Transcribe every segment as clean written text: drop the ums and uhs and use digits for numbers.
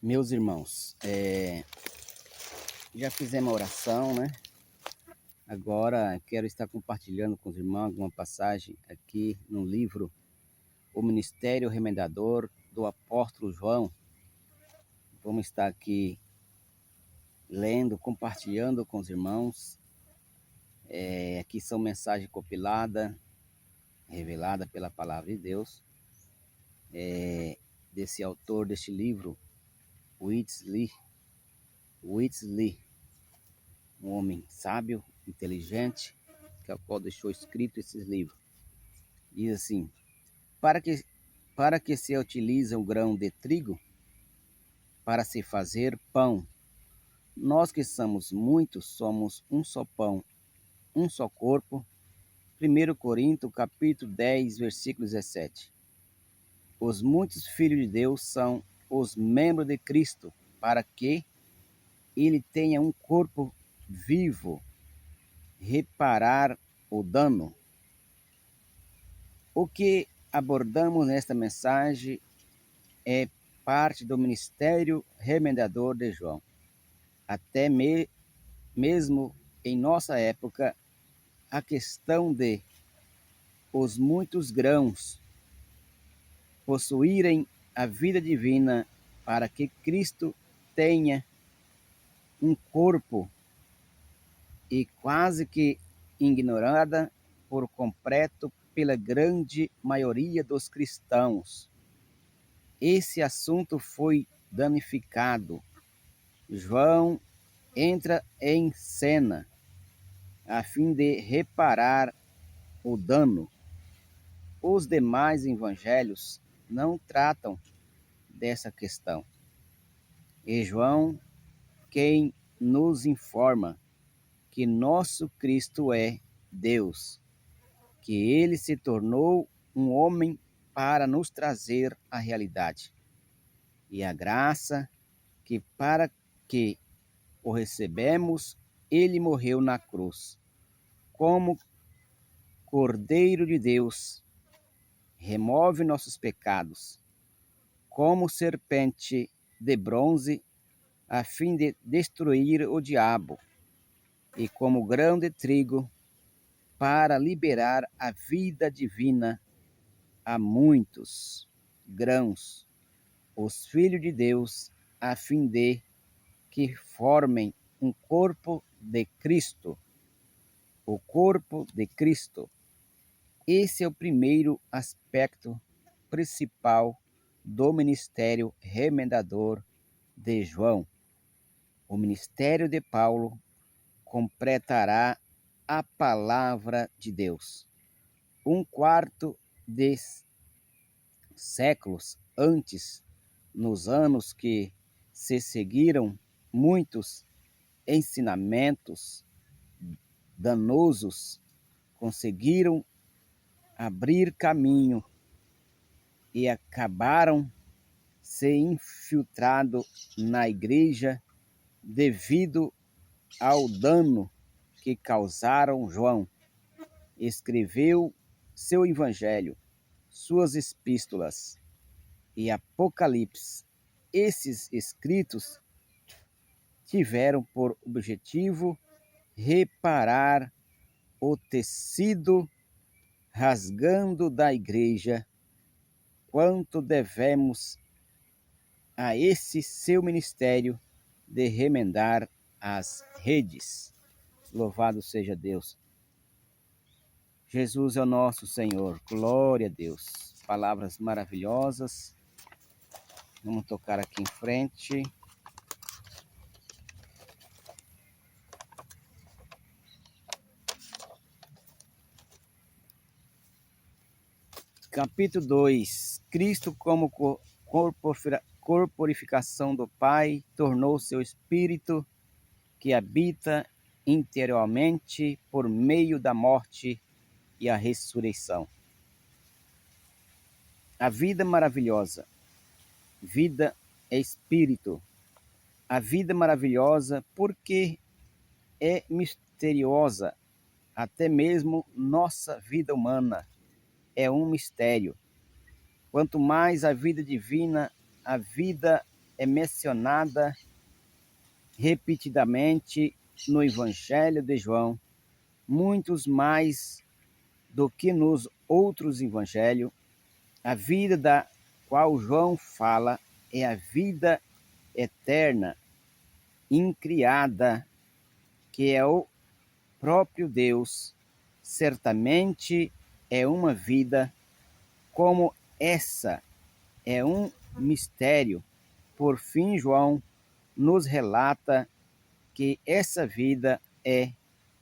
Meus irmãos, já fizemos a oração, né? Agora quero estar compartilhando com os irmãos uma passagem aqui no livro O Ministério Remendador do Apóstolo João. Vamos estar aqui lendo, compartilhando com os irmãos. Aqui são mensagens compiladas, reveladas pela Palavra de Deus, desse autor deste livro, Witts Lee, um homem sábio, inteligente, que é o qual deixou escrito esses livros. Diz assim: para que se utiliza o grão de trigo para se fazer pão, nós que somos muitos, somos um só pão, um só corpo. 1 Coríntios capítulo 10, versículo 17. Os muitos filhos de Deus são os membros de Cristo, para que ele tenha um corpo vivo, reparar o dano. O que abordamos nesta mensagem é parte do ministério remendador de João. Até mesmo em nossa época, a questão de os muitos grãos possuírem a vida divina para que Cristo tenha um corpo e quase que ignorada por completo pela grande maioria dos cristãos. Esse assunto foi danificado. João entra em cena a fim de reparar o dano. Os demais evangelhos não tratam dessa questão. E João, quem nos informa que nosso Cristo é Deus, que ele se tornou um homem para nos trazer a realidade e a graça, que para que o recebemos, ele morreu na cruz, como Cordeiro de Deus, remove nossos pecados, como serpente de bronze, a fim de destruir o diabo, e como grão de trigo, para liberar a vida divina a muitos grãos, os filhos de Deus, a fim de que formem um corpo de Cristo. O corpo de Cristo. Esse é o primeiro aspecto principal do ministério remendador de João. O ministério de Paulo completará a palavra de Deus. Um quarto de séculos antes, nos anos que se seguiram, muitos ensinamentos danosos conseguiram abrir caminho e acabaram se infiltrando na igreja devido ao dano que causaram. João escreveu seu evangelho, suas epístolas e Apocalipse. Esses escritos tiveram por objetivo reparar o tecido rasgando da igreja. Quanto devemos a esse seu ministério de remendar as redes. Louvado seja Deus. Jesus é o nosso Senhor. Glória a Deus. Palavras maravilhosas. Vamos tocar aqui em frente. Capítulo 2. Cristo como corporificação do Pai, tornou seu Espírito que habita interiormente por meio da morte e a ressurreição. A vida maravilhosa. Vida é Espírito. A vida maravilhosa porque é misteriosa. Até mesmo nossa vida humana é um mistério. Quanto mais a vida divina, a vida é mencionada repetidamente no Evangelho de João, muitos mais do que nos outros evangelhos. A vida da qual João fala é a vida eterna, incriada, que é o próprio Deus. Certamente é uma vida como essa, é um mistério. Por fim, João nos relata que essa vida é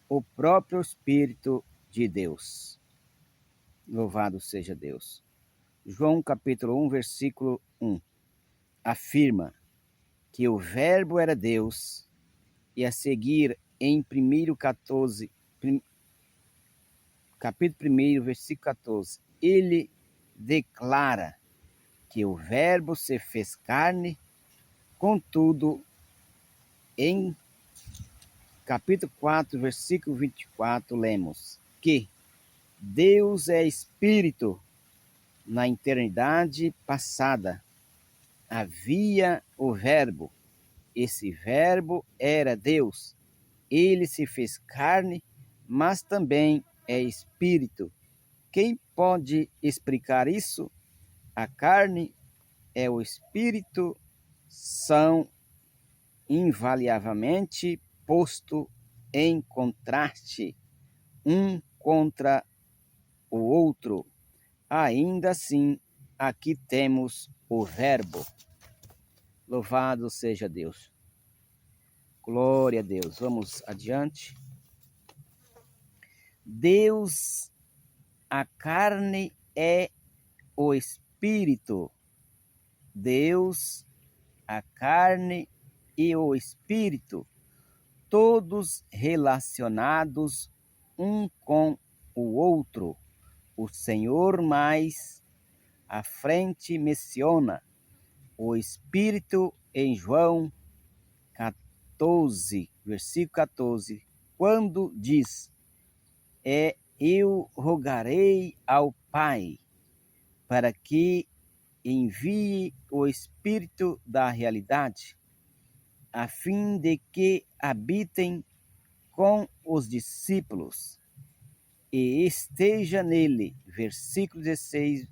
o próprio Espírito de Deus. Louvado seja Deus. João capítulo 1, versículo 1, afirma que o Verbo era Deus, e a seguir em capítulo 1, versículo 14, ele declara que o Verbo se fez carne. Contudo, em capítulo 4, versículo 24, lemos que Deus é Espírito. Na eternidade passada havia o Verbo. Esse Verbo era Deus. Ele se fez carne, mas também é Espírito. Quem pode explicar isso? A carne e o Espírito são invariavelmente postos em contraste um contra o outro. Ainda assim, aqui temos o Verbo. Louvado seja Deus. Glória a Deus. Vamos adiante. Deus, a carne é o Espírito. Deus, a carne e o Espírito, todos relacionados um com o outro. O Senhor mais à frente menciona o Espírito em João 14, versículo 14, quando diz: eu rogarei ao Pai para que envie o Espírito da realidade, a fim de que habitem com os discípulos e esteja nele. Versículo 16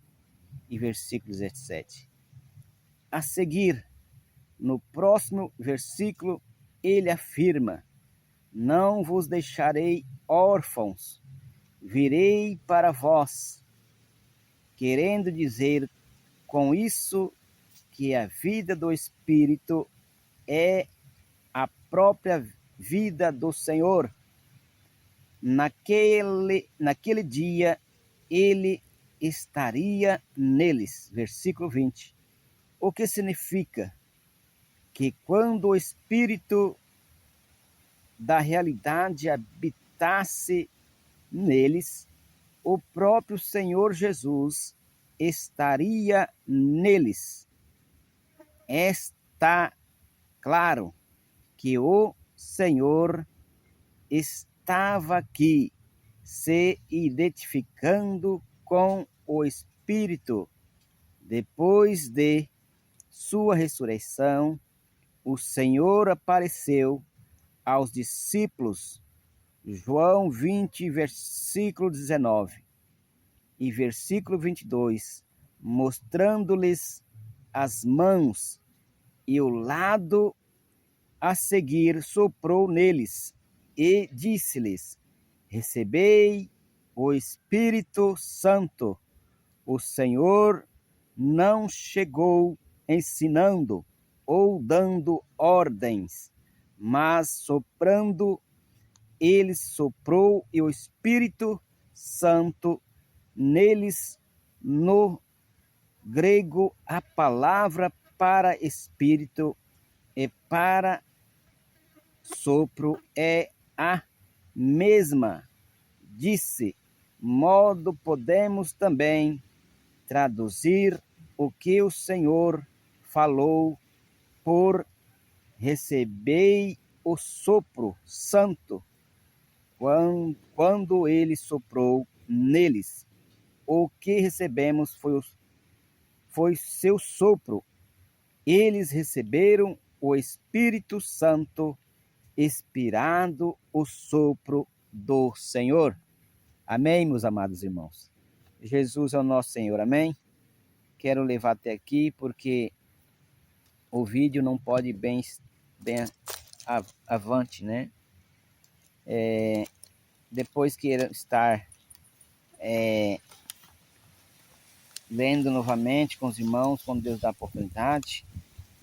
e versículo 17. A seguir, no próximo versículo, ele afirma: não vos deixarei órfãos, virei para vós, querendo dizer com isso que a vida do Espírito é a própria vida do Senhor. Naquele dia, ele estaria neles. Versículo 20. O que significa que quando o Espírito da realidade habitasse neles, o próprio Senhor Jesus estaria neles. Está claro que o Senhor estava aqui, se identificando com o Espírito. Depois de sua ressurreição, o Senhor apareceu aos discípulos. João 20, versículo 19 e versículo 22, mostrando-lhes as mãos e o lado. A seguir soprou neles e disse-lhes: recebei o Espírito Santo. O Senhor não chegou ensinando ou dando ordens, mas soprando. Ele soprou e o Espírito Santo neles. No grego, a palavra para espírito e para sopro é a mesma. Disse modo, podemos também traduzir o que o Senhor falou por recebei o sopro santo quando ele soprou neles. O que recebemos foi seu sopro, eles receberam o Espírito Santo, expirado o sopro do Senhor. Amém, meus amados irmãos? Jesus é o nosso Senhor, amém? Quero levar até aqui porque o vídeo não pode ir bem avante, né? Depois que estar lendo novamente com os irmãos, quando Deus dá a oportunidade,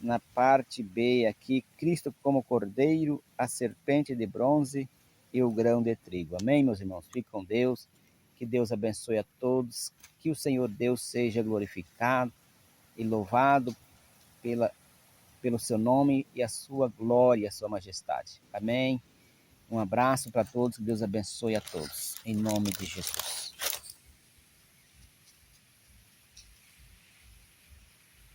na parte B aqui, Cristo como cordeiro, a serpente de bronze e o grão de trigo. Amém, meus irmãos? Fique com Deus, que Deus abençoe a todos, que o Senhor Deus seja glorificado e louvado pelo seu nome e a sua glória, a sua majestade. Amém? Um abraço para todos, que Deus abençoe a todos, em nome de Jesus.